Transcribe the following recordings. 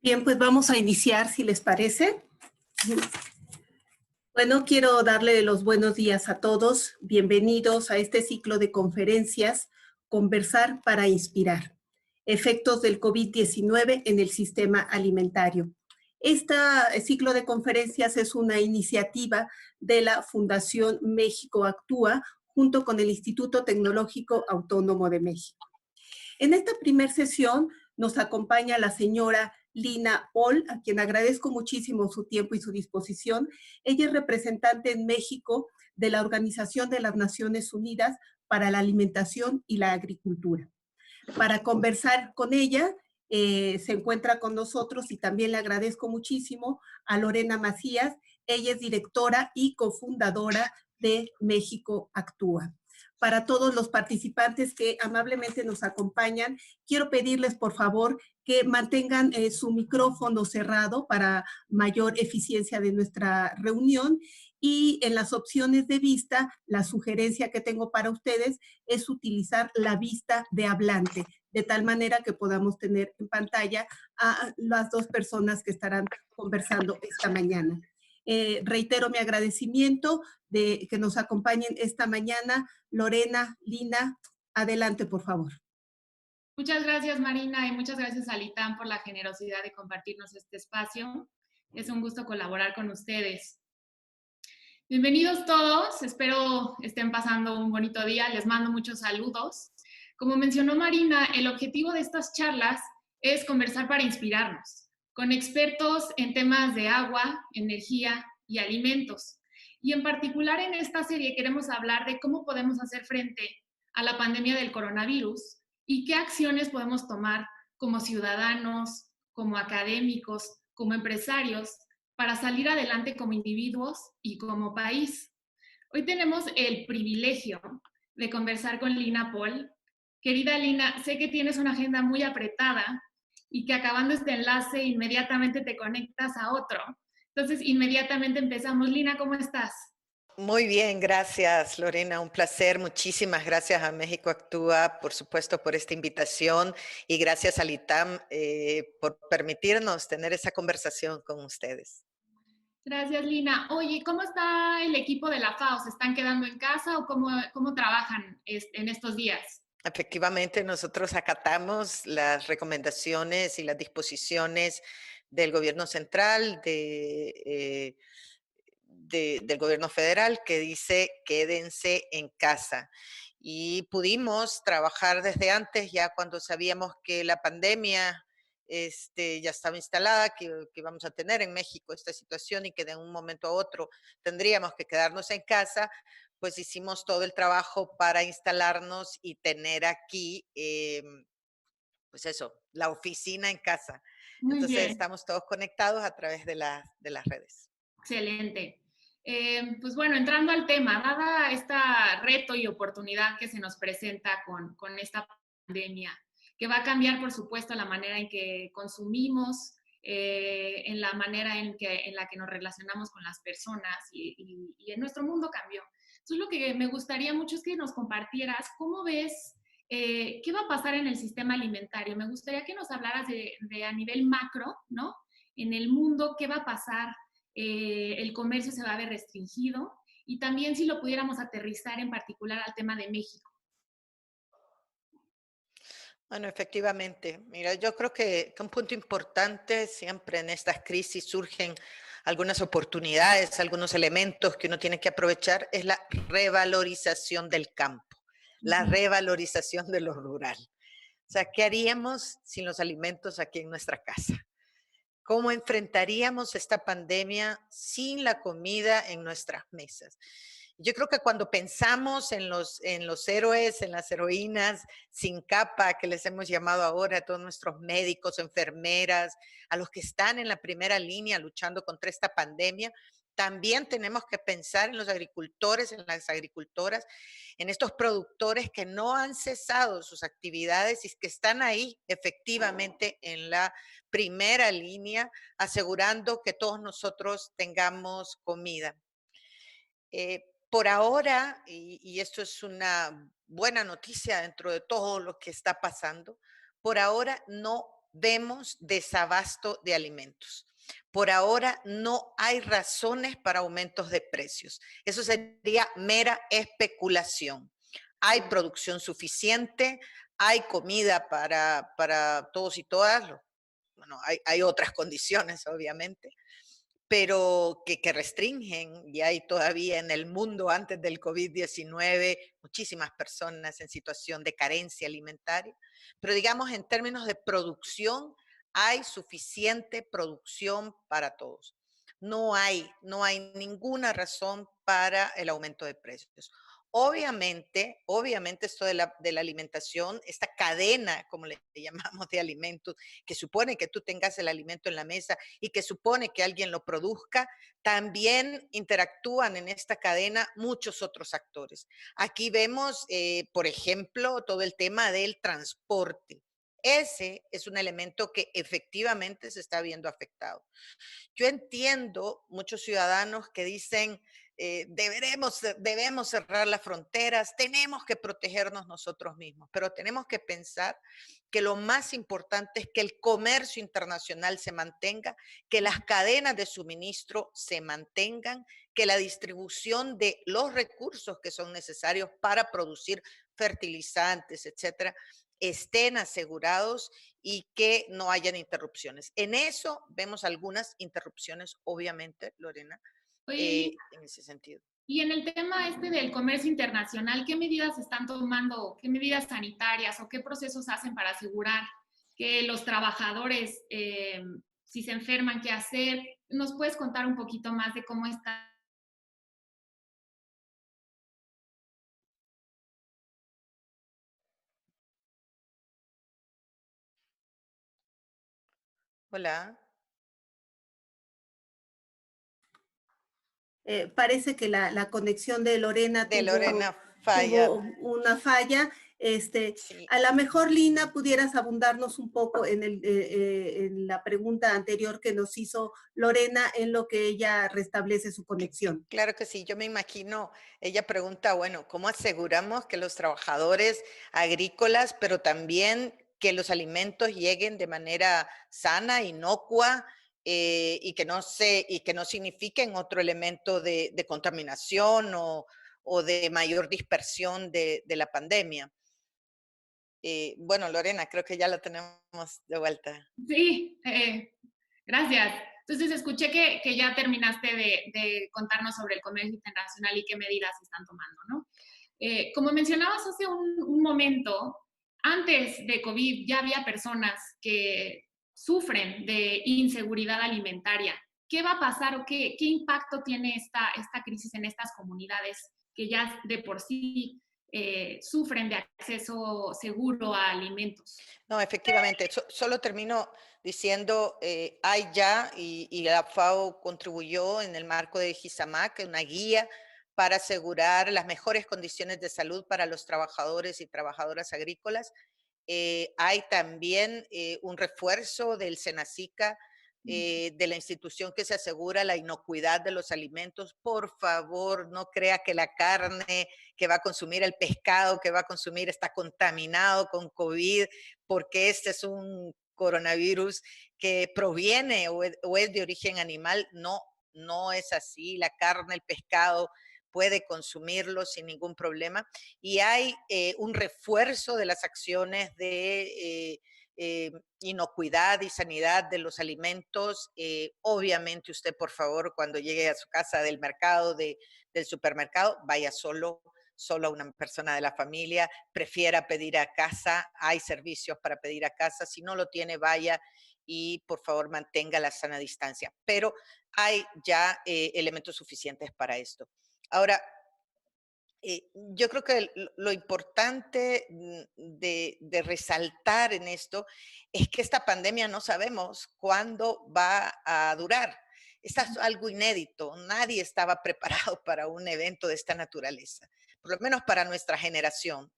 Bien, pues vamos a iniciar, si les parece. Bueno, quiero darle los buenos días a todos. Bienvenidos a este ciclo de conferencias, Conversar para Inspirar. Efectos del COVID-19 en el sistema alimentario. Este ciclo de conferencias es una iniciativa de la Fundación México Actúa junto con el Instituto Tecnológico Autónomo de México. En esta primera sesión nos acompaña la señora Lina Paul, a quien agradezco muchísimo su tiempo y su disposición. Ella es representante en México de la Organización de las Naciones Unidas para la Alimentación y la Agricultura. Para conversar con ella, se encuentra con nosotros y también le agradezco muchísimo a Lorena Macías. Ella es directora y cofundadora de México Actúa. Para todos los participantes que amablemente nos acompañan, quiero pedirles por favor que mantengan su micrófono cerrado para mayor eficiencia de nuestra reunión, y en las opciones de vista, la sugerencia que tengo para ustedes es utilizar la vista de hablante, de tal manera que podamos tener en pantalla a las dos personas que estarán conversando esta mañana. Reitero mi agradecimiento de que nos acompañen esta mañana. Lorena, Lina, adelante, por favor. Muchas gracias, Marina, y muchas gracias a Litan por la generosidad de compartirnos este espacio. Es un gusto colaborar con ustedes. Bienvenidos todos, espero estén pasando un bonito día, les mando muchos saludos. Como mencionó Marina, el objetivo de estas charlas es conversar para inspirarnos, con expertos en temas de agua, energía y alimentos. Y en particular en esta serie queremos hablar de cómo podemos hacer frente a la pandemia del coronavirus y qué acciones podemos tomar como ciudadanos, como académicos, como empresarios, para salir adelante como individuos y como país. Hoy tenemos el privilegio de conversar con Lina Paul. Querida Lina, sé que tienes una agenda muy apretada y que acabando este enlace inmediatamente te conectas a otro. Entonces, inmediatamente empezamos. Lina, ¿cómo estás? Muy bien, gracias Lorena, un placer. Muchísimas gracias a México Actúa, por supuesto, por esta invitación y gracias al ITAM por permitirnos tener esa conversación con ustedes. Gracias, Lina. Oye, ¿cómo está el equipo de la FAO? ¿Se están quedando en casa o cómo trabajan en estos días? Efectivamente, nosotros acatamos las recomendaciones y las disposiciones del gobierno central, del gobierno federal, que dice quédense en casa. Y pudimos trabajar desde antes, ya cuando sabíamos que la pandemia ya estaba instalada, que íbamos a tener en México esta situación y que de un momento a otro tendríamos que quedarnos en casa. Pues hicimos todo el trabajo para instalarnos y tener aquí, pues eso, la oficina en casa. Muy Entonces bien. estamos todos conectados a través de las redes. Excelente. Pues bueno, entrando al tema, dada este reto y oportunidad que se nos presenta con esta pandemia, que va a cambiar, por supuesto, la manera en que consumimos, en la manera en la que nos relacionamos con las personas y en nuestro mundo cambió. Entonces, lo que me gustaría mucho es que nos compartieras cómo ves, qué va a pasar en el sistema alimentario. Me gustaría que nos hablaras de a nivel macro, ¿no? En el mundo, ¿qué va a pasar? El comercio se va a ver restringido, y también si lo pudiéramos aterrizar en particular al tema de México. Bueno, efectivamente. Mira, yo creo que un punto importante siempre en estas crisis surgen algunas oportunidades, algunos elementos que uno tiene que aprovechar, es la revalorización del campo, la revalorización de lo rural. O sea, ¿qué haríamos sin los alimentos aquí en nuestra casa? ¿Cómo enfrentaríamos esta pandemia sin la comida en nuestras mesas? Yo creo que cuando pensamos en los héroes, en las heroínas sin capa, que les hemos llamado ahora a todos nuestros médicos, enfermeras, a los que están en la primera línea luchando contra esta pandemia, también tenemos que pensar en los agricultores, en las agricultoras, en estos productores que no han cesado sus actividades y que están ahí efectivamente en la primera línea, asegurando que todos nosotros tengamos comida. Por ahora, y esto es una buena noticia dentro de todo lo que está pasando, por ahora no vemos desabasto de alimentos. Por ahora no hay razones para aumentos de precios. Eso sería mera especulación. Hay producción suficiente, hay comida para todos y todas. Bueno, hay otras condiciones, obviamente, pero que restringen, y hay todavía en el mundo antes del COVID-19 muchísimas personas en situación de carencia alimentaria, pero digamos en términos de producción, hay suficiente producción para todos. No hay ninguna razón para el aumento de precios. Obviamente esto de la alimentación, esta cadena, como le llamamos, de alimentos, que supone que tú tengas el alimento en la mesa y que supone que alguien lo produzca, también interactúan en esta cadena muchos otros actores. Aquí vemos, por ejemplo, todo el tema del transporte. Ese es un elemento que efectivamente se está viendo afectado. Yo entiendo muchos ciudadanos que dicen, debemos cerrar las fronteras, tenemos que protegernos nosotros mismos, pero tenemos que pensar que lo más importante es que el comercio internacional se mantenga, que las cadenas de suministro se mantengan, que la distribución de los recursos que son necesarios para producir fertilizantes, etcétera, estén asegurados y que no hayan interrupciones. En eso vemos algunas interrupciones, obviamente, Lorena, Oye, en ese sentido. y en el tema este del comercio internacional, ¿qué medidas están tomando? ¿Qué medidas sanitarias o qué procesos hacen para asegurar que los trabajadores, si se enferman, qué hacer? ¿Nos puedes contar un poquito más de cómo está? Hola, Parece que la conexión de Lorena de Lorena tuvo Falla. una falla. Sí, A lo mejor, Lina, pudieras abundarnos un poco en la pregunta anterior que nos hizo Lorena en lo que ella restablece su conexión. claro que sí. Yo me imagino, ella pregunta, bueno, ¿cómo aseguramos que los trabajadores agrícolas, pero también que los alimentos lleguen de manera sana, inocua, y que no signifiquen otro elemento de contaminación o de mayor dispersión de la pandemia? Bueno, Lorena, creo que ya la tenemos de vuelta. Sí, gracias. Entonces, escuché que ya terminaste de contarnos sobre el comercio internacional y qué medidas están tomando, ¿no? Como mencionabas hace un momento, antes de COVID ya había personas que sufren de inseguridad alimentaria. ¿Qué va a pasar o qué impacto tiene esta crisis en estas comunidades que ya de por sí sufren de acceso seguro a alimentos? No, efectivamente, solo termino diciendo, hay ya, y la FAO contribuyó en el marco de GISAMAC, una guía para asegurar las mejores condiciones de salud para los trabajadores y trabajadoras agrícolas. Hay también un refuerzo del SENACICA, de la institución que se asegura la inocuidad de los alimentos. Por favor, no crea que la carne que va a consumir, el pescado que va a consumir está contaminado con COVID, porque este es un coronavirus que proviene o es de origen animal. No, no es así. La carne, el pescado puede consumirlo sin ningún problema. Y hay un refuerzo de las acciones de inocuidad y sanidad de los alimentos. Obviamente usted, por favor, cuando llegue a su casa del mercado, del supermercado, vaya solo a una persona de la familia, prefiera pedir a casa, hay servicios para pedir a casa, si no lo tiene, vaya y por favor mantenga la sana distancia. Pero hay ya elementos suficientes para esto. Ahora, yo creo que lo importante de resaltar en esto es que esta pandemia no sabemos cuándo va a durar. Esto es algo inédito. Nadie estaba preparado para un evento de esta naturaleza, por lo menos para nuestra generación.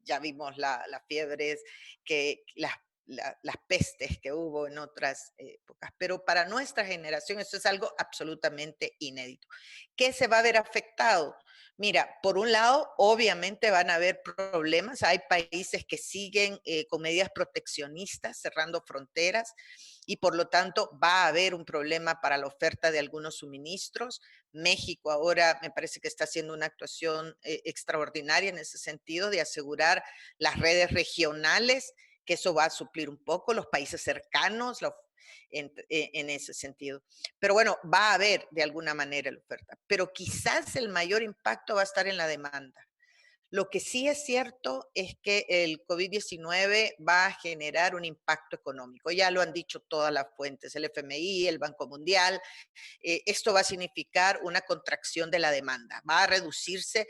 Ya vimos las fiebres, que las pestes que hubo en otras épocas. Pero para nuestra generación esto es algo absolutamente inédito. ¿Qué se va a ver afectado? Mira, por un lado, obviamente van a haber problemas. Hay países que siguen con medidas proteccionistas, cerrando fronteras, y por lo tanto va a haber un problema para la oferta de algunos suministros. México ahora me parece que está haciendo una actuación extraordinaria en ese sentido de asegurar las redes regionales, que eso va a suplir un poco los países cercanos en ese sentido. Pero bueno, va a haber de alguna manera la oferta, pero quizás el mayor impacto va a estar en la demanda. Lo que sí es cierto es que el COVID-19 va a generar un impacto económico. Ya lo han dicho todas las fuentes, el FMI, el Banco Mundial. Esto va a significar una contracción de la demanda. Va a reducirse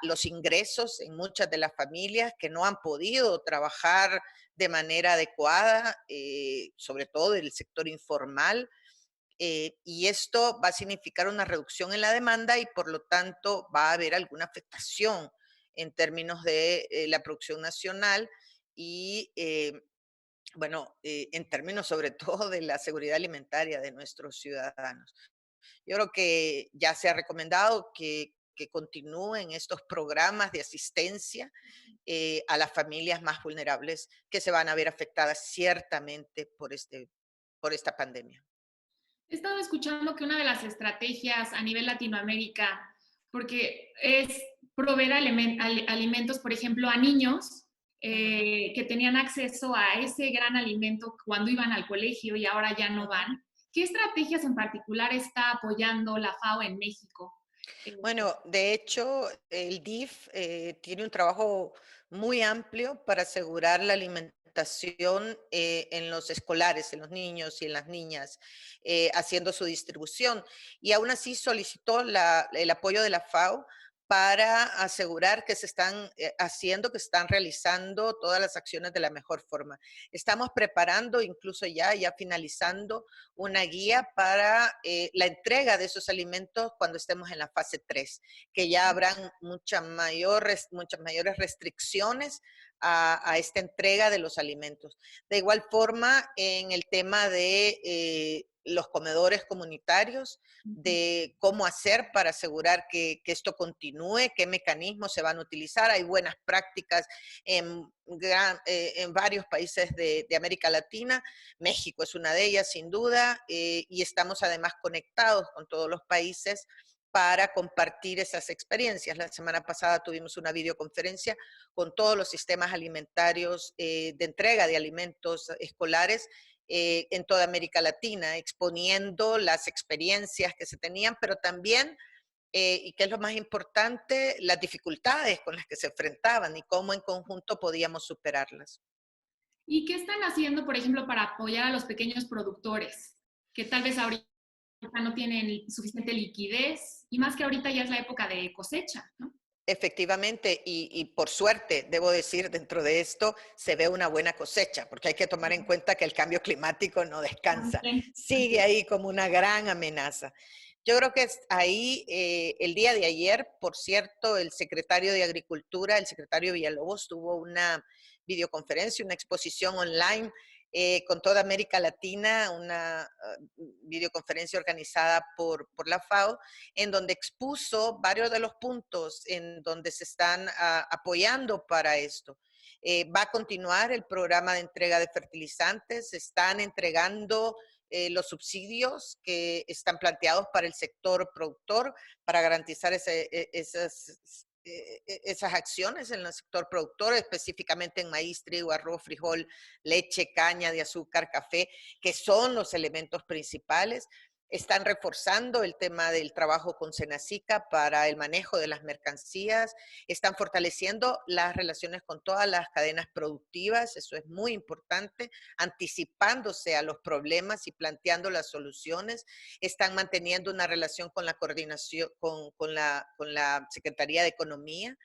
los ingresos en muchas de las familias que no han podido trabajar de manera adecuada, sobre todo en el sector informal. Y esto va a significar una reducción en la demanda y por lo tanto va a haber alguna afectación en términos de la producción nacional y, bueno, en términos sobre todo de la seguridad alimentaria de nuestros ciudadanos. Yo creo que ya se ha recomendado que continúen estos programas de asistencia a las familias más vulnerables que se van a ver afectadas ciertamente por esta pandemia. He estado escuchando que una de las estrategias a nivel Latinoamérica, porque es proveer alimentos, por ejemplo, a niños que tenían acceso a ese gran alimento cuando iban al colegio y ahora ya no van. ¿Qué estrategias en particular está apoyando la FAO en México? Bueno, de hecho, el DIF tiene un trabajo muy amplio para asegurar la alimentación en los escolares, en los niños y en las niñas, haciendo su distribución. Y aún así solicitó el apoyo de la FAO para asegurar que se están haciendo, que están realizando todas las acciones de la mejor forma. Estamos preparando, incluso ya finalizando, una guía para la entrega de esos alimentos cuando estemos en la fase 3, que ya habrán muchas mayores restricciones a esta entrega de los alimentos. De igual forma, en el tema de los comedores comunitarios, de cómo hacer para asegurar que esto continúe, qué mecanismos se van a utilizar. Hay buenas prácticas en varios países de América Latina. México es una de ellas, sin duda, y estamos además conectados con todos los países para compartir esas experiencias. La semana pasada tuvimos una videoconferencia con todos los sistemas alimentarios de entrega de alimentos escolares en toda América Latina, exponiendo las experiencias que se tenían, pero también, y que es lo más importante, las dificultades con las que se enfrentaban y cómo en conjunto podíamos superarlas. ¿Y qué están haciendo, por ejemplo, para apoyar a los pequeños productores que tal vez ahorita no tienen suficiente liquidez y más que ahorita ya es la época de cosecha, ¿no? Efectivamente, y por suerte, debo decir, dentro de esto se ve una buena cosecha, porque hay que tomar en cuenta que el cambio climático no descansa, También. sigue ahí como una gran amenaza. Yo creo que ahí, el día de ayer, por cierto, el secretario de Agricultura, el secretario Villalobos, tuvo una videoconferencia, una exposición online con toda América Latina, una videoconferencia organizada por la FAO, en donde expuso varios de los puntos en donde se están apoyando para esto. Va a continuar el programa de entrega de fertilizantes, se están entregando los subsidios que están planteados para el sector productor, para garantizar esas acciones en el sector productor, específicamente en maíz, trigo, arroz, frijol, leche, caña de azúcar, café, que son los elementos principales. Están reforzando el tema del trabajo con Senacica para el manejo de las mercancías, están fortaleciendo las relaciones con todas las cadenas productivas, eso es muy importante, anticipándose a los problemas y planteando las soluciones, están manteniendo una relación con la coordinación, con la Secretaría de Economía.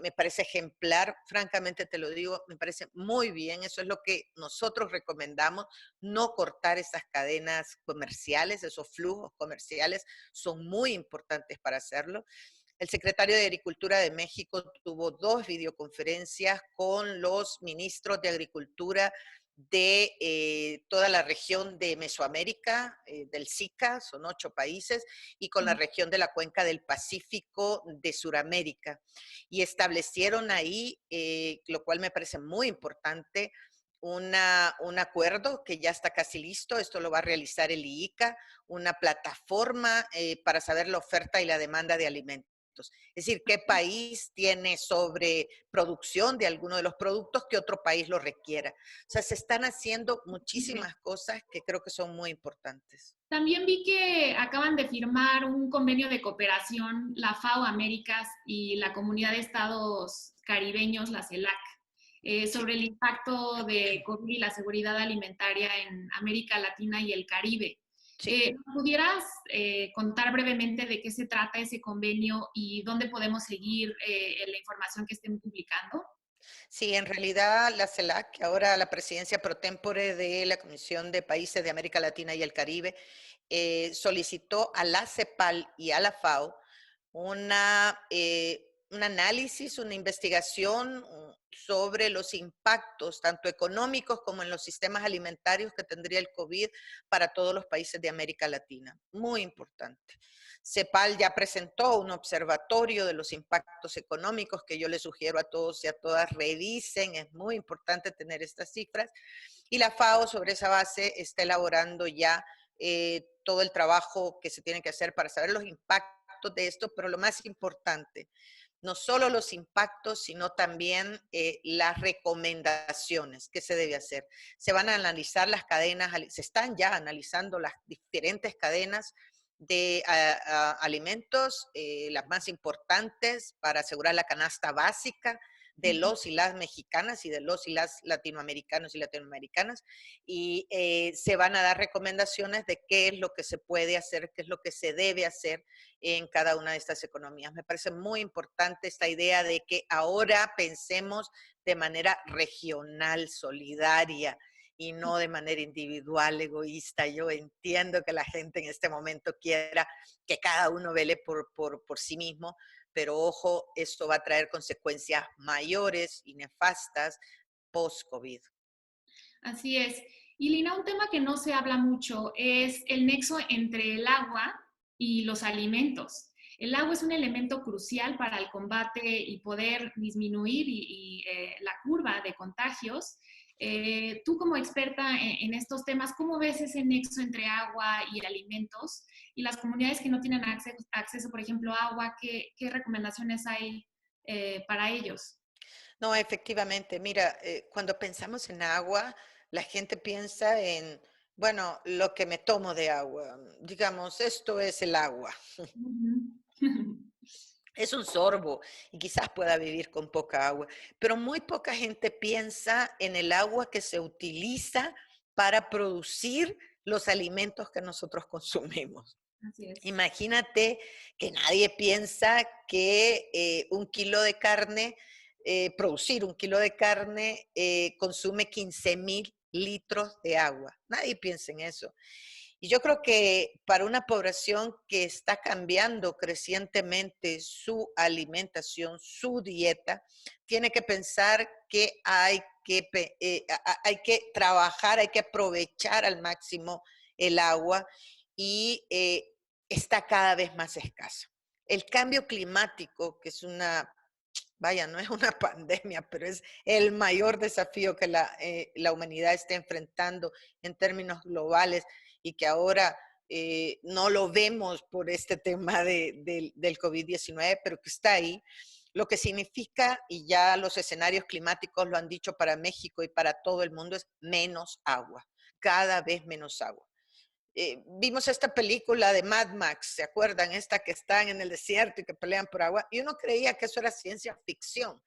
Me parece ejemplar, francamente te lo digo, me parece muy bien, eso es lo que nosotros recomendamos, no cortar esas cadenas comerciales, esos flujos comerciales son muy importantes para hacerlo. El secretario de Agricultura de México tuvo 2 videoconferencias con los ministros de Agricultura de toda la región de Mesoamérica, del SICA, son 8 países, y con la región de la Cuenca del Pacífico de Suramérica. Y establecieron ahí, lo cual me parece muy importante, un acuerdo que ya está casi listo, esto lo va a realizar el IICA, una plataforma para saber la oferta y la demanda de alimentos. Es decir, qué país tiene sobreproducción de alguno de los productos que otro país lo requiera. O sea, se están haciendo muchísimas cosas que creo que son muy importantes. También vi que acaban de firmar un convenio de cooperación, la FAO Américas y la Comunidad de Estados Caribeños, la CELAC, sobre el impacto de COVID y la seguridad alimentaria en América Latina y el Caribe. Sí. ¿Pudieras contar brevemente de qué se trata ese convenio y dónde podemos seguir la información que estén publicando? Sí, en realidad la CELAC, que ahora la presidencia pro tempore de la Comisión de Países de América Latina y el Caribe, solicitó a la CEPAL y a la FAO un análisis, una investigación sobre los impactos, tanto económicos como en los sistemas alimentarios que tendría el COVID para todos los países de América Latina. Muy importante. CEPAL ya presentó un observatorio de los impactos económicos que yo les sugiero a todos y a todas revisen. Es muy importante tener estas cifras. Y la FAO sobre esa base está elaborando ya todo el trabajo que se tiene que hacer para saber los impactos de esto, pero lo más importante, no solo los impactos, sino también las recomendaciones que se debe hacer. Se van a analizar las cadenas, se están ya analizando las diferentes cadenas de alimentos, las más importantes para asegurar la canasta básica de los y las mexicanas y de los y las latinoamericanos y latinoamericanas, y se van a dar recomendaciones de qué es lo que se puede hacer, qué es lo que se debe hacer en cada una de estas economías. Me parece muy importante esta idea de que ahora pensemos de manera regional, solidaria, y no de manera individual, egoísta. Yo entiendo que la gente en este momento quiera que cada uno vele por sí mismo, pero ojo, esto va a traer consecuencias mayores y nefastas post-COVID. Así es. Y Lina, un tema que no se habla mucho es el nexo entre el agua y los alimentos. El agua es un elemento crucial para el combate y poder disminuir la curva de contagios. Tú como experta en estos temas, ¿cómo ves ese nexo entre agua y alimentos? Y las comunidades que no tienen acceso, por ejemplo, a agua, ¿qué recomendaciones hay para ellos? No, efectivamente, mira, cuando pensamos en agua, la gente piensa en, bueno, lo que me tomo de agua. Digamos, esto es el agua. Es un sorbo y quizás pueda vivir con poca agua, pero muy poca gente piensa en el agua que se utiliza para producir los alimentos que nosotros consumimos. Así es. Imagínate que nadie piensa que un kilo de carne, producir un kilo de carne consume 15,000 litros de agua. Nadie piensa en eso. Y yo creo que para una población que está cambiando crecientemente su alimentación, su dieta, tiene que pensar que hay que trabajar, hay que aprovechar al máximo el agua y está cada vez más escasa. El cambio climático, que es vaya, no es una pandemia, pero es el mayor desafío que la humanidad está enfrentando en términos globales y que ahora no lo vemos por este tema del COVID-19, pero que está ahí, lo que significa, y ya los escenarios climáticos lo han dicho para México y para todo el mundo, es menos agua, cada vez menos agua. Vimos esta película de Mad Max, ¿se acuerdan? Esta que están en el desierto y que pelean por agua, y uno creía que eso era ciencia ficción.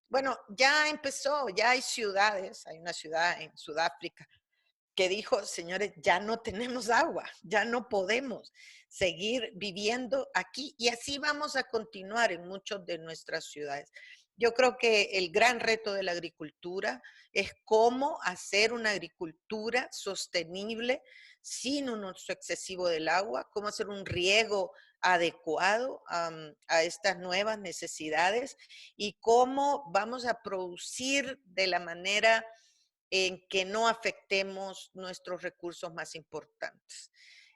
Bueno, ya empezó, ya hay ciudades, hay una ciudad en Sudáfrica que dijo, señores, ya no tenemos agua, ya no podemos seguir viviendo aquí y así vamos a continuar en muchas de nuestras ciudades. Yo creo que el gran reto de la agricultura es cómo hacer una agricultura sostenible sin un uso excesivo del agua, cómo hacer un riego adecuado a estas nuevas necesidades y cómo vamos a producir de la manera en que no afectemos nuestros recursos más importantes.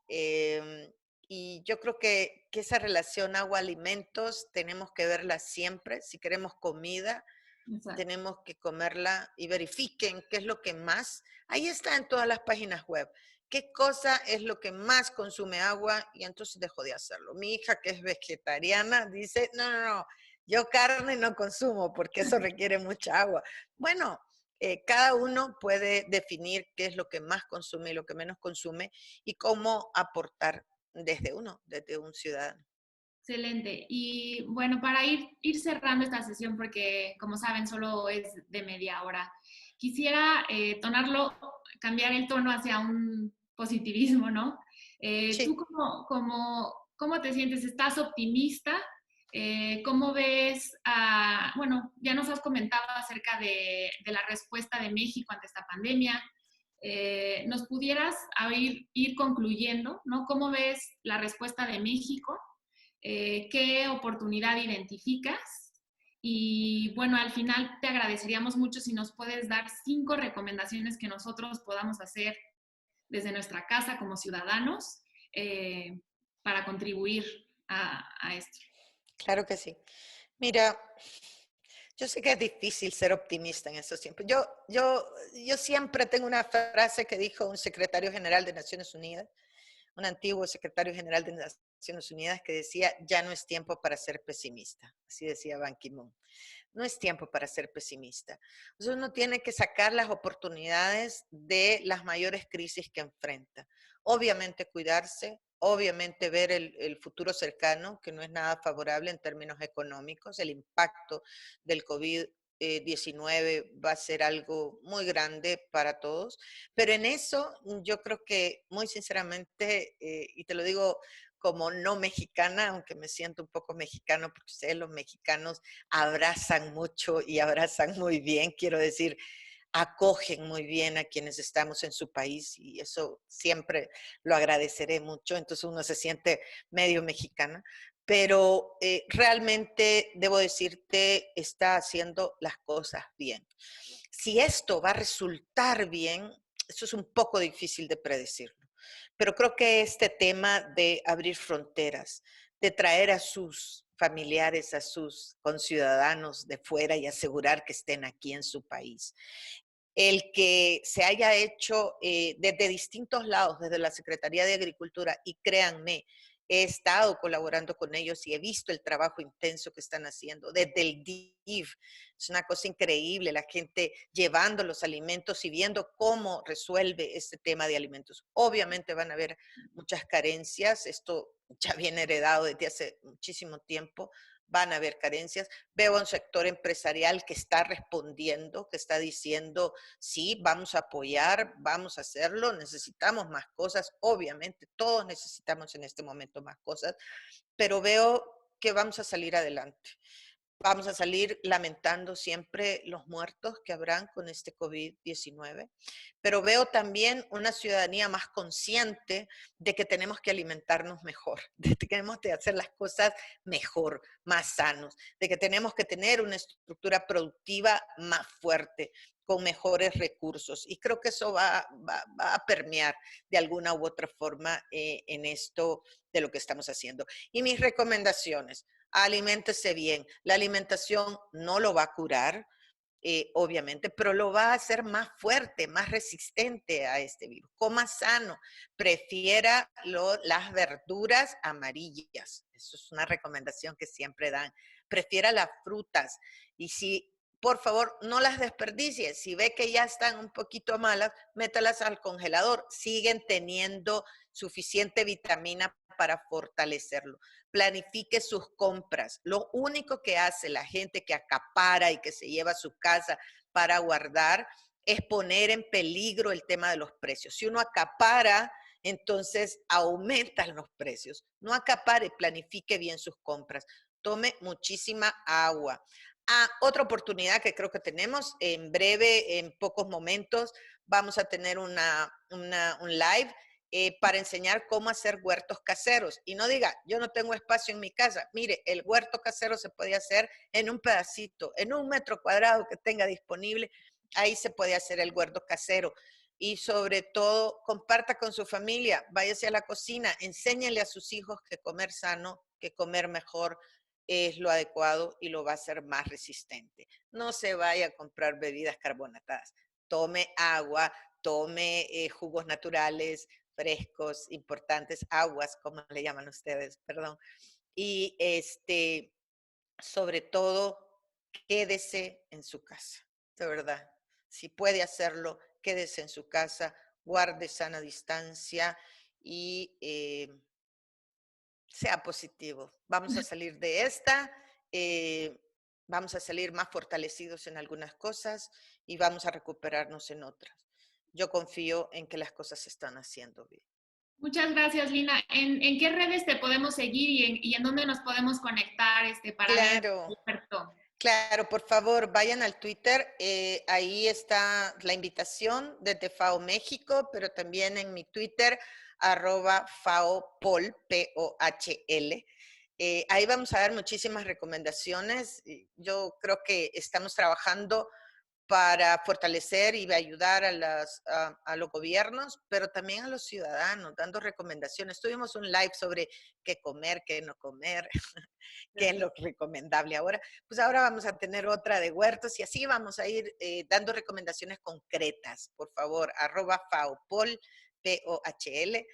Em, y yo creo que esa relación agua-alimentos tenemos que verla siempre. Si queremos comida, Exacto. tenemos que comerla y verifiquen qué es lo que más. Ahí está en todas las páginas web. ¿Qué cosa es lo que más consume agua? Y entonces dejo de hacerlo. Mi hija, que es vegetariana, dice, no, no, no, yo carne no consumo porque eso requiere mucha agua. Bueno, cada uno puede definir qué es lo que más consume y lo que menos consume y cómo aportar desde un ciudadano. Excelente. Y bueno, para ir cerrando esta sesión, porque como saben, solo es de media hora, quisiera cambiar el tono hacia un positivismo, ¿no? ¿Tú Sí. cómo te sientes? ¿Estás optimista? ¿Cómo ves bueno, ya nos has comentado acerca de la respuesta de México ante esta pandemia? ¿Nos pudieras ir concluyendo, ¿no? ¿Cómo ves la respuesta de México? ¿Qué oportunidad identificas? Y bueno, al final te agradeceríamos mucho si nos puedes dar 5 recomendaciones que nosotros podamos hacer desde nuestra casa como ciudadanos para contribuir a esto. Claro que sí. Mira, yo sé que es difícil ser optimista en esos tiempos. Yo siempre tengo una frase que dijo un secretario general de Naciones Unidas, un antiguo secretario general de Naciones Unidas que decía, ya no es tiempo para ser pesimista. Así decía Ban Ki-moon. No es tiempo para ser pesimista. Entonces uno tiene que sacar las oportunidades de las mayores crisis que enfrenta. Obviamente cuidarse, obviamente ver el futuro cercano, que no es nada favorable en términos económicos. El impacto del COVID-19 va a ser algo muy grande para todos, pero en eso yo creo que muy sinceramente, y te lo digo como no mexicana, aunque me siento un poco mexicano, porque ustedes los mexicanos abrazan mucho y abrazan muy bien, quiero decir, acogen muy bien a quienes estamos en su país y eso siempre lo agradeceré mucho, entonces uno se siente medio mexicana, pero realmente debo decirte, está haciendo las cosas bien. Si esto va a resultar bien, eso es un poco difícil de predecirlo, pero creo que este tema de abrir fronteras, de traer a sus familiares, a sus conciudadanos de fuera y asegurar que estén aquí en su país, el que se haya hecho desde distintos lados, desde la Secretaría de Agricultura, y créanme, he estado colaborando con ellos y he visto el trabajo intenso que están haciendo, desde el DIF, es una cosa increíble, la gente llevando los alimentos y viendo cómo resuelve este tema de alimentos. Obviamente van a haber muchas carencias, esto ya viene heredado desde hace muchísimo tiempo, van a haber carencias. Veo a un sector empresarial que está respondiendo, que está diciendo, sí, vamos a apoyar, vamos a hacerlo, necesitamos más cosas, obviamente todos necesitamos en este momento más cosas, pero veo que vamos a salir adelante. Vamos a salir lamentando siempre los muertos que habrán con este COVID-19, pero veo también una ciudadanía más consciente de que tenemos que alimentarnos mejor, de que tenemos que hacer las cosas mejor, más sanos, de que tenemos que tener una estructura productiva más fuerte, con mejores recursos. Y creo que eso va a permear de alguna u otra forma en esto de lo que estamos haciendo. Y mis recomendaciones. Aliméntese bien. La alimentación no lo va a curar, obviamente, pero lo va a hacer más fuerte, más resistente a este virus. Coma sano, prefiera las verduras amarillas. Eso es una recomendación que siempre dan. Prefiera las frutas y si, por favor, no las desperdicie. Si ve que ya están un poquito malas, métalas al congelador. Siguen teniendo suficiente vitamina para fortalecerlo. Planifique sus compras. Lo único que hace la gente que acapara y que se lleva a su casa para guardar es poner en peligro el tema de los precios. Si uno acapara, entonces aumentan los precios. No acapare, planifique bien sus compras. Tome muchísima agua. Otra oportunidad que creo que tenemos en breve, en pocos momentos, vamos a tener un live para enseñar cómo hacer huertos caseros. Y no diga, yo no tengo espacio en mi casa. Mire, el huerto casero se puede hacer en un pedacito, en 1 metro cuadrado que tenga disponible. Ahí se puede hacer el huerto casero. Y sobre todo, comparta con su familia, váyase a la cocina, enséñele a sus hijos que comer sano, que comer mejor es lo adecuado y lo va a hacer más resistente. No se vaya a comprar bebidas carbonatadas. Tome agua, tome jugos naturales, frescos, importantes, aguas, como le llaman ustedes, perdón. Y sobre todo, quédese en su casa, de verdad. Si puede hacerlo, quédese en su casa, guarde sana distancia y sea positivo. Vamos a salir de esta, vamos a salir más fortalecidos en algunas cosas y vamos a recuperarnos en otras. Yo confío en que las cosas se están haciendo bien. Muchas gracias, Lina. ¿En qué redes te podemos seguir y en dónde nos podemos conectar para ver el Claro, experto? claro, por favor, vayan al Twitter. Ahí está la invitación desde FAO México, pero también en mi Twitter, @FAOPOL, P-O-H-L. Ahí vamos a dar muchísimas recomendaciones. Yo creo que estamos trabajando para fortalecer y ayudar a los gobiernos, pero también a los ciudadanos, dando recomendaciones. Tuvimos un live sobre qué comer, qué no comer, qué es lo recomendable ahora. Pues ahora vamos a tener otra de huertos y así vamos a ir dando recomendaciones concretas. Por favor, @FAOPOL, P-O-H-L.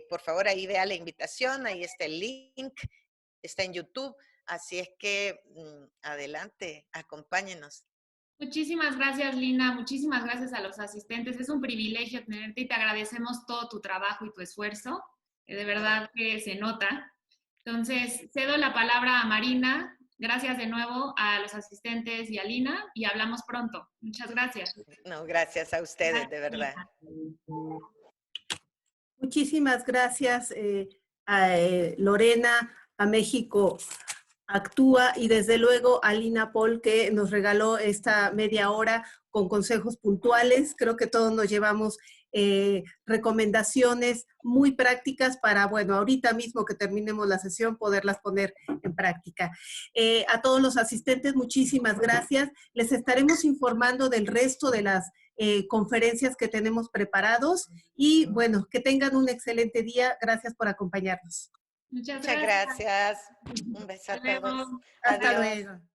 Por favor, ahí vea la invitación, ahí está el link, está en YouTube. Así es que adelante, acompáñenos. Muchísimas gracias, Lina. Muchísimas gracias a los asistentes. Es un privilegio tenerte y te agradecemos todo tu trabajo y tu esfuerzo. De verdad que se nota. Entonces, cedo la palabra a Marina. Gracias de nuevo a los asistentes y a Lina y hablamos pronto. Muchas gracias. No, gracias a ustedes, de Gracias, verdad. Lina. Muchísimas gracias a Lorena, a México Actúa y desde luego a Lina Paul que nos regaló esta media hora con consejos puntuales. Creo que todos nos llevamos recomendaciones muy prácticas para, bueno, ahorita mismo que terminemos la sesión, poderlas poner en práctica. A todos los asistentes, muchísimas gracias. Les estaremos informando del resto de las conferencias que tenemos preparados y, bueno, que tengan un excelente día. Gracias por acompañarnos. Muchas Muchas gracias. gracias. Un beso a Hasta todos. luego. Hasta Adiós. luego.